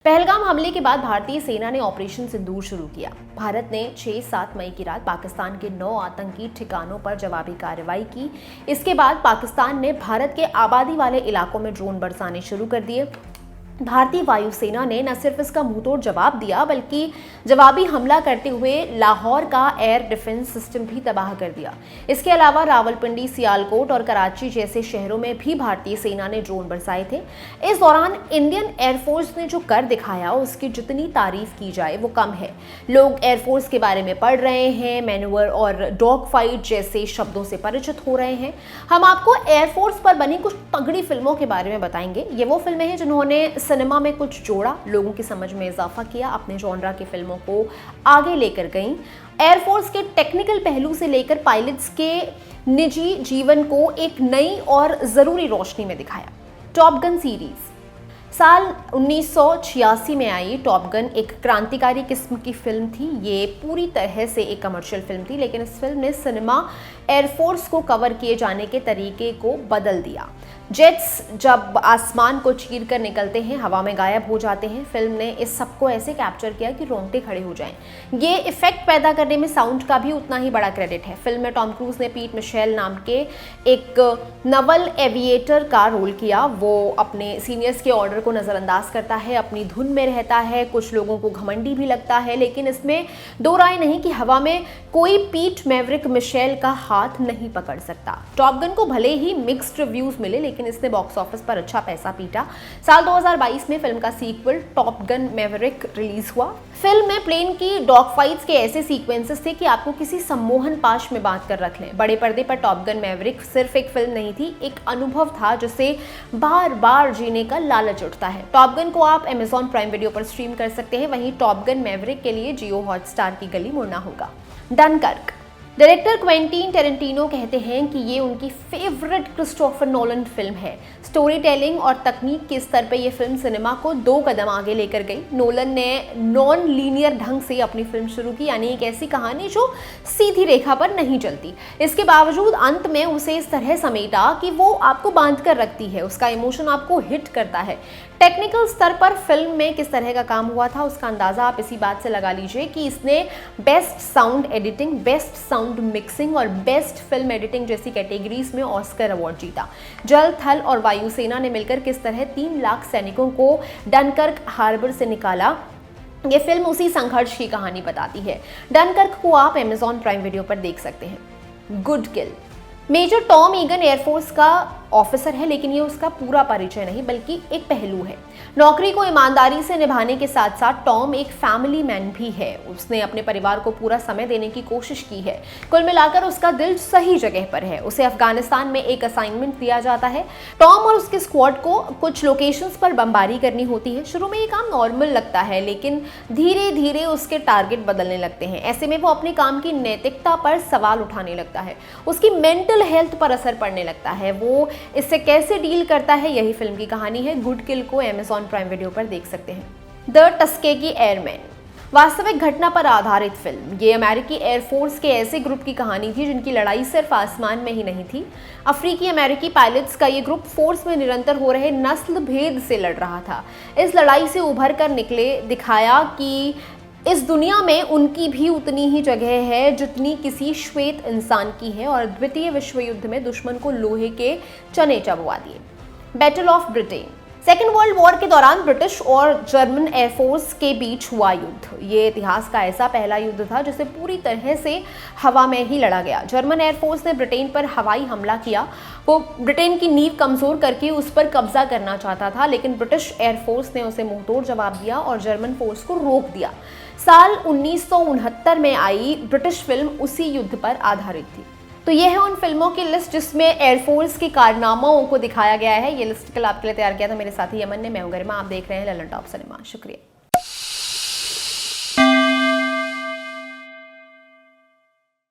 पहलगाम हमले के बाद भारतीय सेना ने ऑपरेशन सिंदूर शुरू किया। भारत ने 6-7 मई की रात पाकिस्तान के 9 आतंकी ठिकानों पर जवाबी कार्रवाई की। इसके बाद पाकिस्तान ने भारत के आबादी वाले इलाकों में ड्रोन बरसाने शुरू कर दिए। भारतीय वायुसेना ने न सिर्फ इसका मुंहतोड़ जवाब दिया बल्कि जवाबी हमला करते हुए लाहौर का एयर डिफेंस सिस्टम भी तबाह कर दिया। इसके अलावा रावलपिंडी, सियालकोट और कराची जैसे शहरों में भी भारतीय सेना ने ड्रोन बरसाए थे। इस दौरान इंडियन एयरफोर्स ने जो कर दिखाया उसकी जितनी तारीफ की जाए वो कम है। लोग एयरफोर्स के बारे में पढ़ रहे हैं, मैन्यूवर और डॉग फाइट जैसे शब्दों से परिचित हो रहे हैं। हम आपको एयरफोर्स पर बनी कुछ तगड़ी फिल्मों के बारे में बताएंगे। ये वो फिल्में हैं जिन्होंने सिनेमा में कुछ जोड़ा, लोगों की समझ में इजाफा किया, अपने जॉनरा की फिल्मों को आगे लेकर गईं। एयरफोर्स के टेक्निकल पहलू से लेकर पायलट्स के निजी जीवन को एक नई और जरूरी रोशनी में दिखाया। टॉप गन सीरीज साल 1986 में आई टॉप गन एक क्रांतिकारी किस्म की फिल्म थी। ये पूरी तरह से एक कमर्शियल फिल्म थी, लेकिन इस फिल्म ने सिनेमा एयरफोर्स को कवर किए जाने के तरीके को बदल दिया। जेट्स जब आसमान को चीर कर निकलते हैं, हवा में गायब हो जाते हैं। फिल्म ने इस सबको ऐसे कैप्चर किया कि रोंगटे खड़े हो जाएं। ये इफेक्ट पैदा करने में साउंड का भी उतना ही बड़ा क्रेडिट है। फिल्म में टॉम क्रूज ने पीट मिशेल नाम के एक नवल एविएटर का रोल किया। वो अपने सीनियर्स के ऑर्डर को नज़रअंदाज करता है, अपनी धुन में रहता है, कुछ लोगों को घमंडी भी लगता है, लेकिन इसमें दो राय नहीं कि हवा में कोई पीट मैवरिक मिशेल का हाथ नहीं पकड़ सकता। टॉप गन को भले ही मिक्स्ड रिव्यूज मिले, लेकिन इसने बॉक्स ऑफिस पर अच्छा पैसा पीटा। साल 2022 में फिल्म का sequel Top Gun Maverick release हुआ। फिल्म में प्लेन की डॉग फाइट्स के ऐसे सीक्वेंसेस थे कि आपको किसी सम्मोहन पाश में बांध कर रख लें। बड़े पर्दे पर टॉप गन मैवरिक सिर्फ एक फिल्म नहीं थी, एक अनुभव था जिसे बार बार जीने का लालच उठता है। टॉप गन को आप Amazon प्राइम वीडियो पर स्ट्रीम कर सकते हैं। वहीं टॉप गन मैवरिक के लिए जियो हॉटस्टार की गली मुड़ना होगा। डनकर्क डायरेक्टर क्वेंटीन टेरेंटिनो कहते हैं कि ये उनकी फेवरेट क्रिस्टोफर नोलन फिल्म है। स्टोरी टेलिंग और तकनीक के स्तर पर यह फिल्म सिनेमा को 2 कदम आगे लेकर गई। नोलन ने नॉन लीनियर ढंग से अपनी फिल्म शुरू की, यानी एक ऐसी कहानी जो सीधी रेखा पर नहीं चलती। इसके बावजूद अंत में उसे इस तरह समेटा कि वो आपको बांध कर रखती है, उसका इमोशन आपको हिट करता है। टेक्निकल स्तर पर फिल्म में किस तरह का काम हुआ था उसका अंदाजा आप इसी बात से लगा लीजिए कि इसने best sound editing, best sound mixing और बेस्ट फिल्म एडिटिंग जैसी कैटेगरीज में ऑस्कर अवार्ड जीता। जल, थल और वायुसेना ने मिलकर किस तरह 3 लाख सैनिकों को डनकर्क हार्बर से निकाला, ये फिल्म उसी संघर्ष की कहानी बताती है। डनकर्क को आप Amazon प्राइम वीडियो पर देख सकते हैं। गुड किल मेजर टॉम ईगन एयरफोर्स का ऑफिसर है, लेकिन ये उसका पूरा परिचय नहीं बल्कि एक पहलू है। नौकरी को ईमानदारी से निभाने के साथ साथ टॉम एक फैमिली मैन भी है। उसने अपने परिवार को पूरा समय देने की कोशिश की है। कुल मिलाकर उसका दिल सही जगह पर है। उसे अफगानिस्तान में एक असाइनमेंट दिया जाता है। टॉम और उसके स्क्वाड को कुछ लोकेशंस पर बमबारी करनी होती है। शुरू में ये काम नॉर्मल लगता है, लेकिन धीरे धीरे उसके टारगेट बदलने लगते हैं। ऐसे में वो अपने काम की नैतिकता पर सवाल उठाने लगता है। उसकी मेंटल हेल्थ पर असर पड़ने लगता है। वो इससे कैसे डील करता है, यही फिल्म की कहानी है। गुड किल को Amazon प्राइम वीडियो पर देख सकते हैं। द टस्केगी एयरमैन वास्तविक घटना पर आधारित फिल्म। ये अमेरिकी एयरफोर्स के ऐसे ग्रुप की कहानी थी जिनकी लड़ाई सिर्फ आसमान में ही नहीं थी। अफ्रीकी अमेरिकी पायलट्स का ये ग्रुप फोर्स में निरंतर हो रहे नस्ल भेद से लड़ रहा था। इस लड़ाई से उभर कर निकले, दिखाया कि इस दुनिया में उनकी भी उतनी ही जगह है जितनी किसी श्वेत इंसान की है, और द्वितीय विश्व युद्ध में दुश्मन को लोहे के चने चबवा दिए। Battle of Britain second world war के दौरान ब्रिटिश और जर्मन एयरफोर्स के बीच हुआ युद्ध। ये इतिहास का ऐसा पहला युद्ध था जिसे पूरी तरह से हवा में ही लड़ा गया। जर्मन एयरफोर्स ने ब्रिटेन पर हवाई हमला किया। वो ब्रिटेन की नींव कमजोर करके उस पर कब्जा करना चाहता था, लेकिन ब्रिटिश एयरफोर्स ने उसे मुंहतोड़ जवाब दिया और जर्मन फोर्स को रोक दिया। साल 1969 में आई ब्रिटिश फिल्म उसी युद्ध पर आधारित थी। तो ये है उन फिल्मों की लिस्ट जिसमें एयरफोर्स के कारनामों को दिखाया गया है। ये लिस्ट कल आपके लिए तैयार किया था मेरे साथी यमन ने। मैं हूं गरिमा, आप देख रहे हैं ललन टॉप सिनेमा। शुक्रिया।